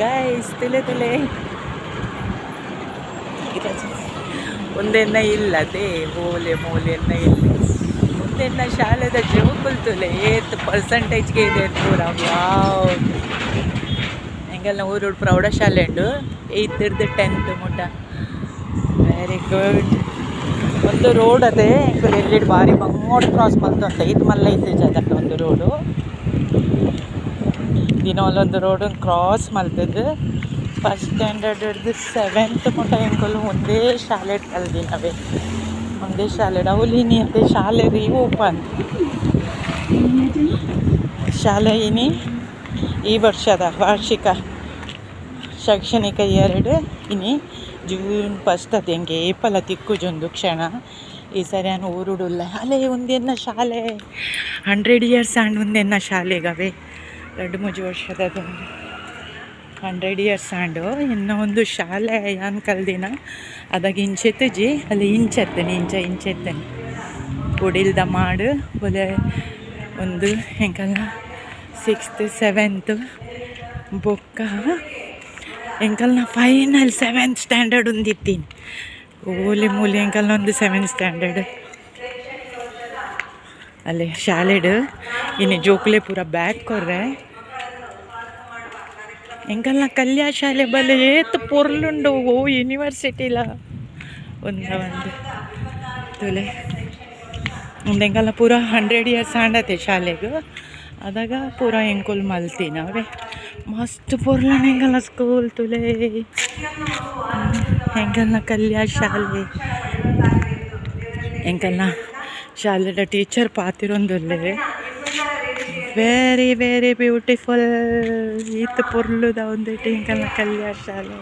guys ತುಲೆ ಒಂದೆನ್ನ ಇಲ್ಲದೆ ಮೂಲೆನ್ನ ಇಲ್ಲ ಒಂದೆನ್ನ ಶಾಲೆದ ಜೋಕುಲ್ ತುಲೆ ಏತ್ ಪರ್ಸೆಂಟೇಜ್ಗೆ ಇದೆ ಪೂರ ವಾವ್ ಹೆಂಗೆಲ್ಲ ಊರು ಪ್ರೌಢಶಾಲೆ ಉಂಡು 8th 10th ಮುಟ ವೆರಿ ಗುಡ್ ಒಂದು ರೋಡ್ ಅದೇ ಎಲ್ಲಿ ಬಾರಿ ಬಂಗೋಡ್ ಕ್ರಾಸ್ ಮಲ್ತೊಂತ ಇದು ಮಲ್ಲ ಇದ್ದೆ ಜಾಗ ಒಂದು ರೋಡು ದಿನ ಒಂದೊಂದು ರೋಡ್ ಕ್ರಾಸ್ ಮಲ್ತದ್ದು ಫಸ್ಟ್ ಸ್ಟ್ಯಾಂಡರ್ಡ್ ಹಿಡ್ದು 7th ಮುಟ ಹೆಂಗಲು ಒಂದೇ ಶಾಲೆ ಕಲ್ದಿನವೆ ಒಂದೇ ಶಾಲೆ ಡೌಲಿನಿ ಅದೇ ಶಾಲೆ ಓಪನ್ ಶಾಲೆ ಈ ವರ್ಷದ ವಾರ್ಷಿಕ ಶೈಕ್ಷಣಿಕ 2 ಜೂನ್ 1 ಅದು ಹೆಂಗೆ ಏಪಲ ತಿಕ್ಕುಜೊಂದು ಕ್ಷಣ ಈ ಸರಿ ನಾನು ಊರುಡುಲ್ಲ ಅಲ್ಲೇ ಒಂದೇನ ಶಾಲೆ 100 years ಆಂಡ್ ಒಂದೇನ ಶಾಲೆಗವೆ 2-3 ವರ್ಷದದೊಂದು 100 years ಆಂಡು ಇನ್ನು ಒಂದು ಶಾಲೆ ಯಾನ್ ಕಲ್ದಿನ ಅದಾಗ ಇಂಚೆತ್ತಜಿ ಅಲ್ಲಿ ಇಂಚೆತ್ತೇನೆ ಉಡಿಲ್ದ ಮಾಡು ಒಲೆ ಒಂದು ಹೆಂಗಲ್ಲ 6th 7th ಬೊಕ್ಕ ಎಂಕಲ್ನ ಫೈನಲ್ 7th ಸ್ಟ್ಯಾಂಡರ್ಡ್ ಒಂದಿತ್ತೀನಿ ಮೂಲೆ ಎಂಕಲ್ನ ಒಂದು 7th ಸ್ಟ್ಯಾಂಡರ್ಡ್ ಅಲ್ಲೇ ಶಾಲೆಡು ಇನ್ನು ಜೋಕುಲೆ ಪೂರ ಬ್ಯಾಗ್ ಕೊರ್ರೆ ಎಂಕಲ್ನ ಕಲ್ಯಾ ಶಾಲೆ ಬಲೆ ಏತ್ ಪೊರ್ಲುಂಡು ಯೂನಿವರ್ಸಿಟಿಲ ಒಂದು ತುಲೆ ಒಂದು ಎಂಕಲ್ನ ಪೂರ 100 years ಆಂಡತೆ ಶಾಲೆಗೂ ಅದಾಗ ಪೂರ ಎಂಕುಲ್ ಮಲ್ತಿನವೆ ಮಸ್ತ್ ಪೊರ್ಲನ ಎಂಕಲ್ನ ಸ್ಕೂಲ್ ತುಲೆ ಎಂಕಲ್ನ ಕಲ್ಯಾ ಶಾಲೆ ಎಂಕಲ್ನ ಶಾಲೆದ ಟೀಚರ್ ಪಾತಿರೊಂದುಲ್ಲೆ ವೆರಿ ವೆರಿ ಬ್ಯೂಟಿಫುಲ್ ಈತ್ ಪೊರ್ಲುದ ಒಂದೇಟು ಎಂಕಲ್ನ ಕಲ್ಯಾ ಶಾಲೆ